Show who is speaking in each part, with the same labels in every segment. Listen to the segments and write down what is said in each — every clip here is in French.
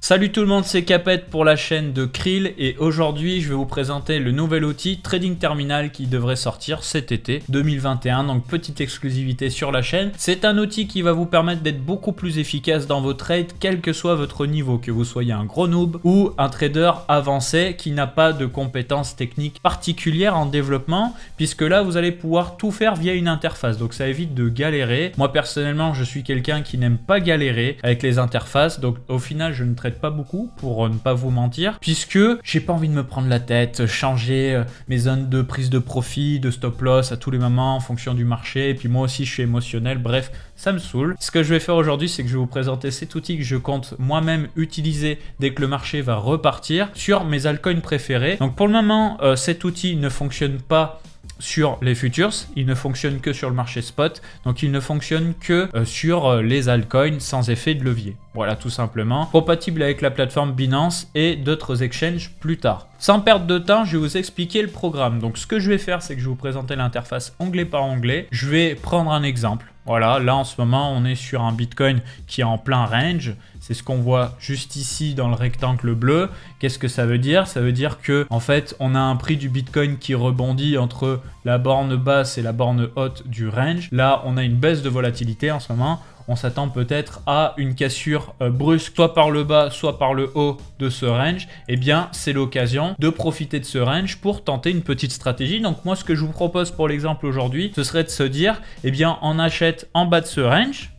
Speaker 1: Salut tout le monde, c'est Capet pour la chaîne de Krill et aujourd'hui je vais vous présenter le nouvel outil Trading Terminal qui devrait sortir cet été 2021, donc petite exclusivité sur la chaîne. C'est un outil qui va vous permettre d'être beaucoup plus efficace dans vos trades quel que soit votre niveau, que vous soyez un gros noob ou un trader avancé qui n'a pas de compétences techniques particulières en développement, puisque là vous allez pouvoir tout faire via une interface, donc ça évite de galérer. Moi personnellement je suis quelqu'un qui n'aime pas galérer avec les interfaces, donc au final je ne traite pas beaucoup pour ne pas vous mentir, puisque j'ai pas envie de me prendre la tête, changer mes zones de prise de profit, de stop loss à tous les moments en fonction du marché, et puis moi aussi je suis émotionnel, bref, ça me saoule. Ce que je vais faire aujourd'hui, c'est que je vais vous présenter cet outil que je compte moi-même utiliser dès que le marché va repartir sur mes altcoins préférés. Donc pour le moment, cet outil ne fonctionne pas sur les futures, il ne fonctionne que sur le marché spot, donc il ne fonctionne que sur les altcoins sans effet de levier. Voilà, tout simplement. Compatible avec la plateforme Binance et d'autres exchanges plus tard. Sans perdre de temps, je vais vous expliquer le programme. Donc ce que je vais faire, c'est que je vais vous présenter l'interface onglet par onglet. Je vais prendre un exemple. Voilà, là en ce moment, on est sur un Bitcoin qui est en plein range. C'est ce qu'on voit juste ici dans le rectangle bleu. Qu'est-ce que ça veut dire? Ça veut dire que en fait, on a un prix du Bitcoin qui rebondit entre la borne basse et la borne haute du range. Là, on a une baisse de volatilité en ce moment. On s'attend peut-être à une cassure brusque, soit par le bas, soit par le haut de ce range. Eh bien, c'est l'occasion de profiter de ce range pour tenter une petite stratégie. Donc moi, ce que je vous propose pour l'exemple aujourd'hui, ce serait de se dire, eh bien, on achète en bas de ce range.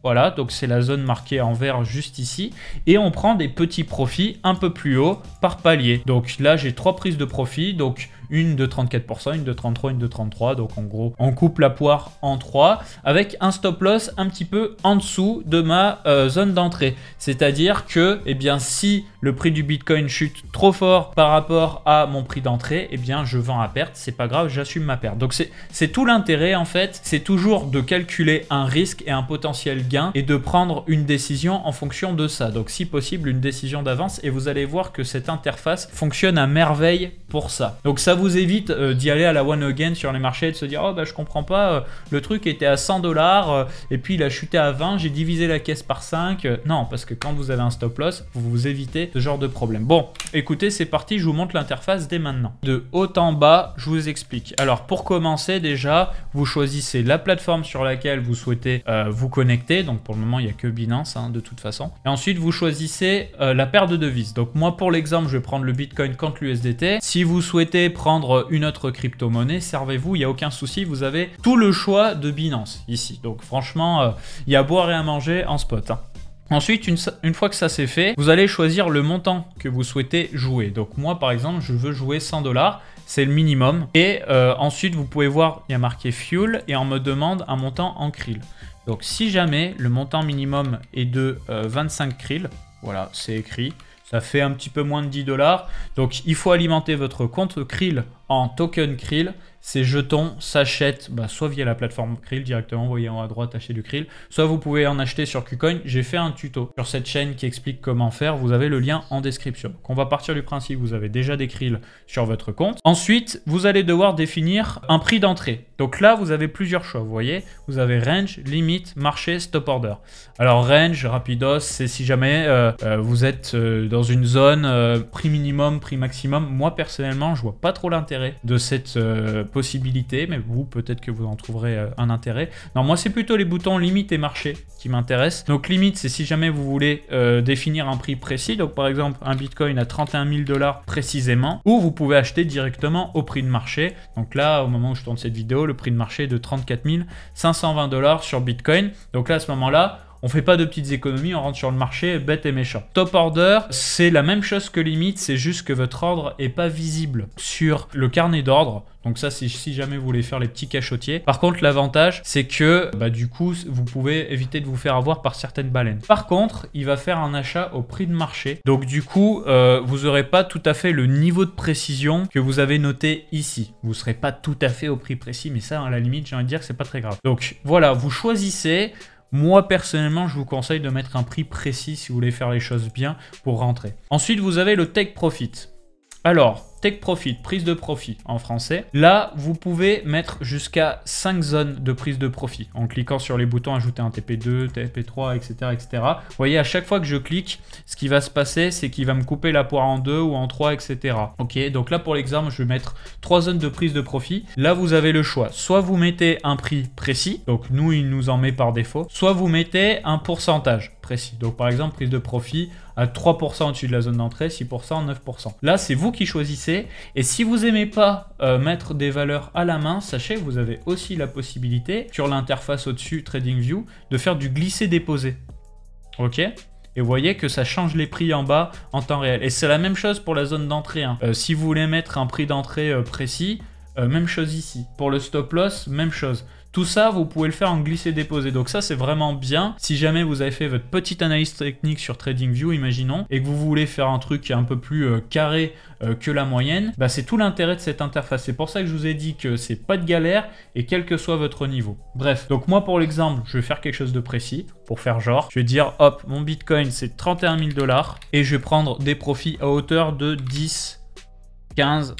Speaker 1: Voilà, donc c'est la zone marquée en vert juste ici. Et on prend des petits profits un peu plus haut par palier. Donc là, j'ai 3 prises de profit. Donc une de 34%, une de 33%, une de 33%. Donc en gros, on coupe la poire en 3 avec un stop loss un petit peu en dessous de ma zone d'entrée. C'est-à-dire que, eh bien, si le prix du Bitcoin chute trop fort par rapport à mon prix d'entrée, eh bien, je vends à perte. C'est pas grave, j'assume ma perte. Donc c'est tout l'intérêt en fait. C'est toujours de calculer un risque et un potentiel gain et de prendre une décision en fonction de ça. Donc si possible, une décision d'avance et vous allez voir que cette interface fonctionne à merveille pour ça. Donc ça vous évite d'y aller à la one again sur les marchés et de se dire « Oh bah je comprends pas, le truc était à 100 $ et puis il a chuté à 20, j'ai divisé la caisse par 5. » Non, parce que quand vous avez un stop loss, vous évitez ce genre de problème. Bon, écoutez, c'est parti, je vous montre l'interface dès maintenant. De haut en bas, je vous explique. Alors pour commencer déjà, vous choisissez la plateforme sur laquelle vous souhaitez vous connecter. Donc pour le moment, il n'y a que Binance de toute façon. Et ensuite, vous choisissez la paire de devises. Donc moi, pour l'exemple, je vais prendre le Bitcoin contre l'USDT. Si vous souhaitez prendre une autre crypto-monnaie, servez-vous, il n'y a aucun souci. Vous avez tout le choix de Binance ici. Donc franchement, il y a à boire et à manger en spot. Ensuite, une fois que ça c'est fait, vous allez choisir le montant que vous souhaitez jouer. Donc moi, par exemple, je veux jouer 100 $. C'est le minimum. Et ensuite, vous pouvez voir, il y a marqué Fuel et on me demande un montant en Krill. Donc si jamais le montant minimum est de 25 Krill, voilà, c'est écrit, ça fait un petit peu moins de 10 $. Donc il faut alimenter votre compte Krill en token Krill. Ces jetons s'achètent soit via la plateforme Krill directement, vous voyez en haut à droite, acheter du Krill, soit vous pouvez en acheter sur KuCoin. J'ai fait un tuto sur cette chaîne qui explique comment faire, vous avez le lien en description. Donc on va partir du principe, vous avez déjà des Krill sur votre compte. Ensuite, vous allez devoir définir un prix d'entrée. Donc là, vous avez plusieurs choix, vous voyez, vous avez range, limite, marché, stop order. Alors range, rapidos, c'est si jamais vous êtes dans une zone prix minimum, prix maximum. Moi personnellement, je vois pas trop l'intérêt de cette possibilité, mais vous, peut-être que vous en trouverez un intérêt. Non, moi, c'est plutôt les boutons limite et marché qui m'intéressent. Donc, limite, c'est si jamais vous voulez définir un prix précis. Donc, par exemple, un Bitcoin à 31 000 $ précisément, ou vous pouvez acheter directement au prix de marché. Donc là, au moment où je tourne cette vidéo, le prix de marché est de 34 520 $ sur Bitcoin. Donc là, à ce moment-là, on fait pas de petites économies, on rentre sur le marché bête et méchant. Top order, c'est la même chose que limite, c'est juste que votre ordre est pas visible sur le carnet d'ordre. Donc ça, c'est si jamais vous voulez faire les petits cachotiers. Par contre, l'avantage, c'est que du coup, vous pouvez éviter de vous faire avoir par certaines baleines. Par contre, il va faire un achat au prix de marché. Donc du coup, vous n'aurez pas tout à fait le niveau de précision que vous avez noté ici. Vous ne serez pas tout à fait au prix précis, mais ça, à la limite, j'ai envie de dire que c'est pas très grave. Donc voilà, vous choisissez. Moi, personnellement, je vous conseille de mettre un prix précis si vous voulez faire les choses bien pour rentrer. Ensuite, vous avez le take profit. Alors, take profit, prise de profit en français. Là, vous pouvez mettre jusqu'à 5 zones de prise de profit en cliquant sur les boutons ajouter un TP2, TP3, etc., etc. Vous voyez, à chaque fois que je clique, ce qui va se passer, c'est qu'il va me couper la poire en 2 ou en 3, etc. Ok, donc là, pour l'exemple, je vais mettre 3 zones de prise de profit. Là, vous avez le choix. Soit vous mettez un prix précis, donc nous, il nous en met par défaut, soit vous mettez un pourcentage précis. Donc par exemple, prise de profit à 3% au-dessus de la zone d'entrée, 6%, 9%. Là, c'est vous qui choisissez. Et si vous n'aimez pas mettre des valeurs à la main, sachez que vous avez aussi la possibilité, sur l'interface au-dessus TradingView, de faire du glisser-déposer. Ok ? Et vous voyez que ça change les prix en bas en temps réel. Et c'est la même chose pour la zone d'entrée. Hein. Si vous voulez mettre un prix d'entrée précis, même chose ici. Pour le stop loss, même chose. Tout ça, vous pouvez le faire en glisser-déposer. Donc ça, c'est vraiment bien. Si jamais vous avez fait votre petite analyse technique sur TradingView, imaginons, et que vous voulez faire un truc un peu plus carré que la moyenne, bah, c'est tout l'intérêt de cette interface. C'est pour ça que je vous ai dit que c'est pas de galère et quel que soit votre niveau. Bref, donc moi pour l'exemple, je vais faire quelque chose de précis pour faire genre. Je vais dire, hop, mon Bitcoin, c'est 31 000 $ et je vais prendre des profits à hauteur de 10, 15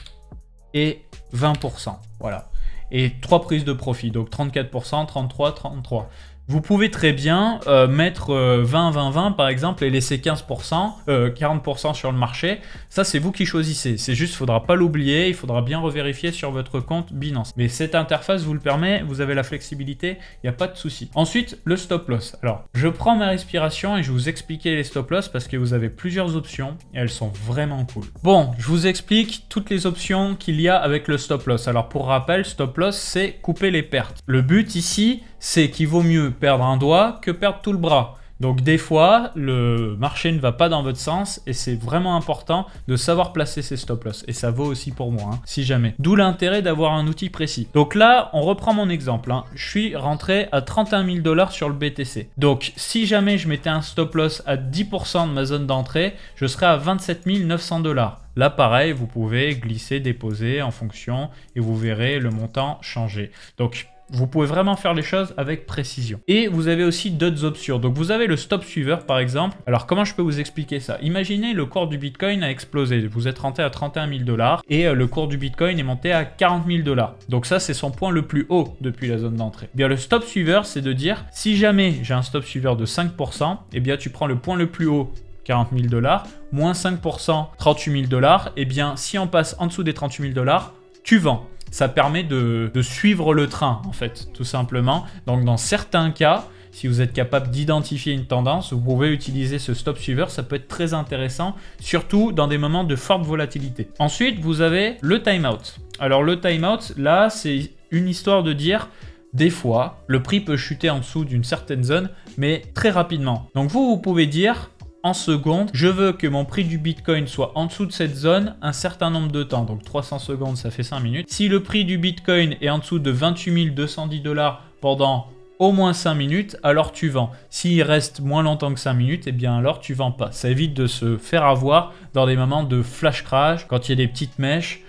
Speaker 1: et 20%. Voilà. Et 3 prises de profit, donc 34%, 33, 33. Vous pouvez très bien mettre 20, 20, 20 par exemple et laisser 15%, 40% sur le marché. Ça, c'est vous qui choisissez. C'est juste, il ne faudra pas l'oublier, il faudra bien revérifier sur votre compte Binance. Mais cette interface vous le permet, vous avez la flexibilité, il n'y a pas de souci. Ensuite, le stop loss. Alors, je prends ma respiration et je vais vous expliquer les stop loss parce que vous avez plusieurs options et elles sont vraiment cool. Bon, je vous explique toutes les options qu'il y a avec le stop loss. Alors, pour rappel, stop loss, c'est couper les pertes. Le but ici, c'est qu'il vaut mieux perdre un doigt que perdre tout le bras. Donc des fois, le marché ne va pas dans votre sens et c'est vraiment important de savoir placer ses stop loss. Et ça vaut aussi pour moi, hein, si jamais. D'où l'intérêt d'avoir un outil précis. Donc là, on reprend mon exemple. Hein. Je suis rentré à 31 000 $ sur le BTC. Donc si jamais je mettais un stop loss à 10% de ma zone d'entrée, je serais à 27 900 $. Là, pareil, vous pouvez glisser, déposer en fonction et vous verrez le montant changer. Donc, vous pouvez vraiment faire les choses avec précision. Et vous avez aussi d'autres options. Donc, vous avez le stop suiveur, par exemple. Alors, comment je peux vous expliquer ça? Imaginez le cours du Bitcoin a explosé. Vous êtes rentré à 31 000 $ et le cours du Bitcoin est monté à 40 000 $. Donc, ça, c'est son point le plus haut depuis la zone d'entrée. Bien, le stop suiveur, c'est de dire, si jamais j'ai un stop suiveur de 5%, eh bien, tu prends le point le plus haut, 40 000 $, moins 5%, 38 000 $, eh bien, si on passe en dessous des 38 000 $, tu vends. Ça permet de suivre le train, en fait, tout simplement. Donc, dans certains cas, si vous êtes capable d'identifier une tendance, vous pouvez utiliser ce stop suiveur. Ça peut être très intéressant, surtout dans des moments de forte volatilité. Ensuite, vous avez le timeout. Alors, le timeout, là, c'est une histoire de dire... Des fois, le prix peut chuter en dessous d'une certaine zone, mais très rapidement. Donc vous pouvez dire, en secondes, je veux que mon prix du Bitcoin soit en dessous de cette zone un certain nombre de temps. Donc 300 secondes, ça fait 5 minutes. Si le prix du Bitcoin est en dessous de 28 210 $ pendant au moins 5 minutes, alors tu vends. S'il reste moins longtemps que 5 minutes, eh bien alors tu vends pas. Ça évite de se faire avoir dans des moments de flash crash, quand il y a des petites mèches,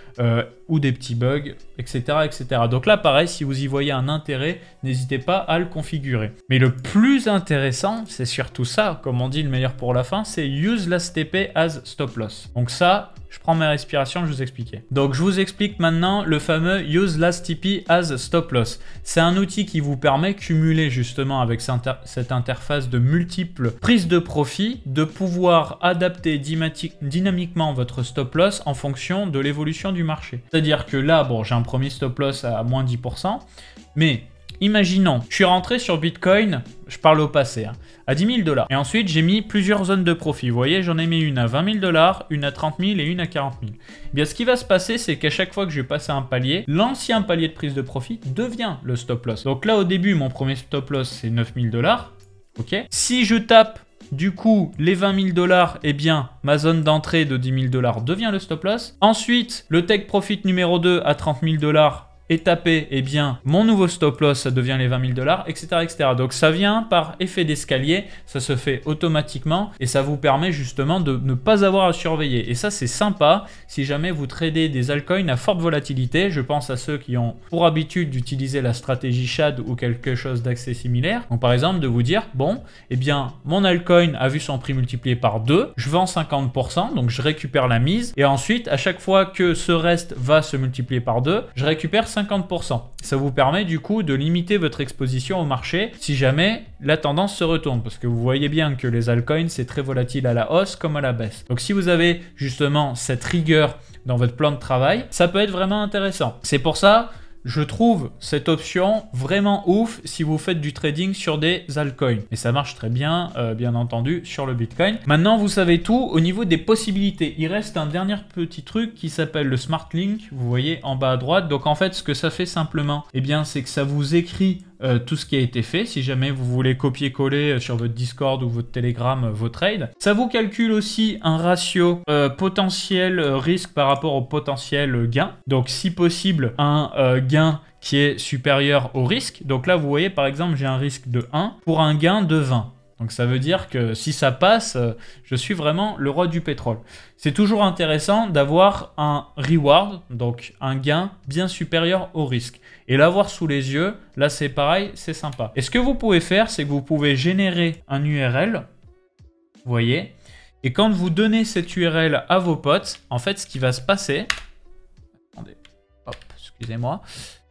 Speaker 1: ou des petits bugs, etc., etc. Donc là, pareil, si vous y voyez un intérêt, n'hésitez pas à le configurer. Mais le plus intéressant, c'est surtout ça, comme on dit, le meilleur pour la fin, c'est Use Last TP as Stop Loss. Donc ça, je prends mes respirations, je vous expliquais. Donc je vous explique maintenant le fameux Use Last TP as Stop Loss. C'est un outil qui vous permet, cumulé justement avec cette interface de multiples prises de profit, de pouvoir adapter dynamiquement votre stop loss en fonction de l'évolution du marché. C'est-à-dire que là, bon, j'ai un premier stop loss à moins 10%, mais imaginons, je suis rentré sur Bitcoin, je parle au passé, hein, à 10 000 $. Et ensuite, j'ai mis plusieurs zones de profit. Vous voyez, j'en ai mis une à 20 000 $, une à 30 000 et une à 40 000. Eh bien, ce qui va se passer, c'est qu'à chaque fois que je vais passer un palier, l'ancien palier de prise de profit devient le stop loss. Donc là, au début, mon premier stop loss, c'est 9 000 $. Ok. Si je tape du coup, les 20 000 $, eh bien, ma zone d'entrée de 10 000 $ devient le stop loss. Ensuite, le take profit numéro 2 à 30 000 $, est tapé, eh bien, mon nouveau stop loss, ça devient les 20 000 $, etc., etc. Donc, ça vient par effet d'escalier, ça se fait automatiquement et ça vous permet justement de ne pas avoir à surveiller. Et ça, c'est sympa si jamais vous tradez des altcoins à forte volatilité. Je pense à ceux qui ont pour habitude d'utiliser la stratégie SHAD ou quelque chose d'accès similaire. Donc, par exemple, de vous dire, bon, eh bien, mon altcoin a vu son prix multiplié par 2, je vends 50%, donc je récupère la mise et ensuite, à chaque fois que ce reste va se multiplier par 2, je récupère 50%. Ça vous permet du coup de limiter votre exposition au marché si jamais la tendance se retourne, parce que vous voyez bien que les altcoins, c'est très volatile à la hausse comme à la baisse. Donc si vous avez justement cette rigueur dans votre plan de travail, ça peut être vraiment intéressant. C'est pour ça, je trouve cette option vraiment ouf si vous faites du trading sur des altcoins. Et ça marche très bien, bien entendu, sur le Bitcoin. Maintenant, vous savez tout au niveau des possibilités. Il reste un dernier petit truc qui s'appelle le Smart Link. Vous voyez en bas à droite. Donc, en fait, ce que ça fait simplement, eh bien, c'est que ça vous écrit tout ce qui a été fait. Si jamais vous voulez copier-coller sur votre Discord ou votre Telegram vos trades. Ça vous calcule aussi un ratio potentiel risque par rapport au potentiel gain. Donc, si possible, un gain qui est supérieur au risque. Donc là, vous voyez, par exemple, j'ai un risque de 1 pour un gain de 20. Donc ça veut dire que si ça passe, je suis vraiment le roi du pétrole. C'est toujours intéressant d'avoir un reward, donc un gain bien supérieur au risque. Et l'avoir sous les yeux, là c'est pareil, c'est sympa. Et ce que vous pouvez faire, c'est que vous pouvez générer un URL, vous voyez, et quand vous donnez cette URL à vos potes, en fait ce qui va se passer, attendez, hop, excusez-moi.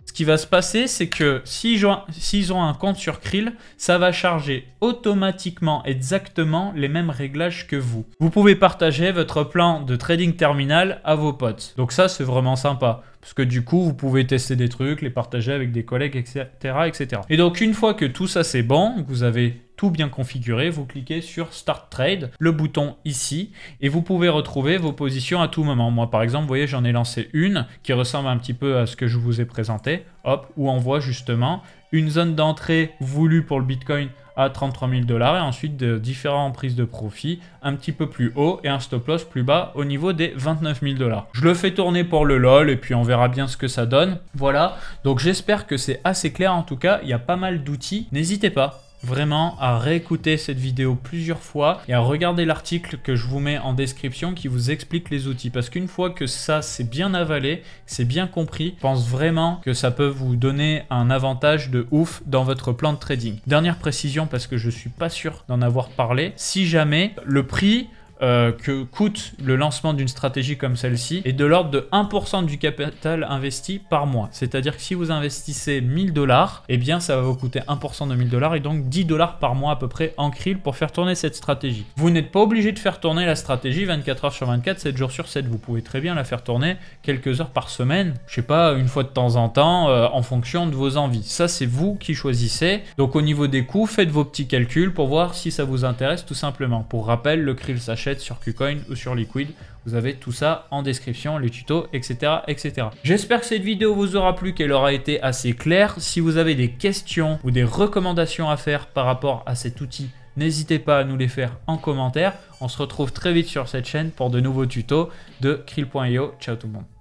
Speaker 1: Ce qui va se passer, c'est que s'ils ont un compte sur Krill, ça va charger automatiquement exactement les mêmes réglages que vous. Vous pouvez partager votre plan de trading terminal à vos potes. Donc ça, c'est vraiment sympa. Parce que du coup, vous pouvez tester des trucs, les partager avec des collègues, etc., etc. Et donc, une fois que tout ça c'est bon, que vous avez tout bien configuré, vous cliquez sur Start Trade, le bouton ici, et vous pouvez retrouver vos positions à tout moment. Moi, par exemple, vous voyez, j'en ai lancé une qui ressemble un petit peu à ce que je vous ai présenté, hop, où on voit justement une zone d'entrée voulue pour le Bitcoin à 33 000 $ et ensuite de différentes prises de profit un petit peu plus haut et un stop loss plus bas au niveau des 29 000 $. Je le fais tourner pour le LOL et puis on verra bien ce que ça donne. Voilà, donc j'espère que c'est assez clair en tout cas, il y a pas mal d'outils. N'hésitez pas vraiment à réécouter cette vidéo plusieurs fois et à regarder l'article que je vous mets en description qui vous explique les outils. Parce qu'une fois que ça c'est bien avalé, c'est bien compris, je pense vraiment que ça peut vous donner un avantage de ouf dans votre plan de trading. Dernière précision parce que je suis pas sûr d'en avoir parlé, si jamais le prix que coûte le lancement d'une stratégie comme celle-ci est de l'ordre de 1% du capital investi par mois. C'est-à-dire que si vous investissez 1000 $, eh bien ça va vous coûter 1% de 1000 $ et donc 10 $ par mois à peu près en Krill pour faire tourner cette stratégie. Vous n'êtes pas obligé de faire tourner la stratégie 24 heures sur 24, 7 jours sur 7. Vous pouvez très bien la faire tourner quelques heures par semaine, je sais pas, une fois de temps en temps, en fonction de vos envies. Ça, c'est vous qui choisissez. Donc au niveau des coûts, faites vos petits calculs pour voir si ça vous intéresse tout simplement. Pour rappel, le Krill s'achète sur KuCoin ou sur Liquid. Vous avez tout ça en description, les tutos, etc., etc. J'espère que cette vidéo vous aura plu, qu'elle aura été assez claire. Si vous avez des questions ou des recommandations à faire par rapport à cet outil, n'hésitez pas à nous les faire en commentaire. On se retrouve très vite sur cette chaîne pour de nouveaux tutos de Krill.io. Ciao tout le monde.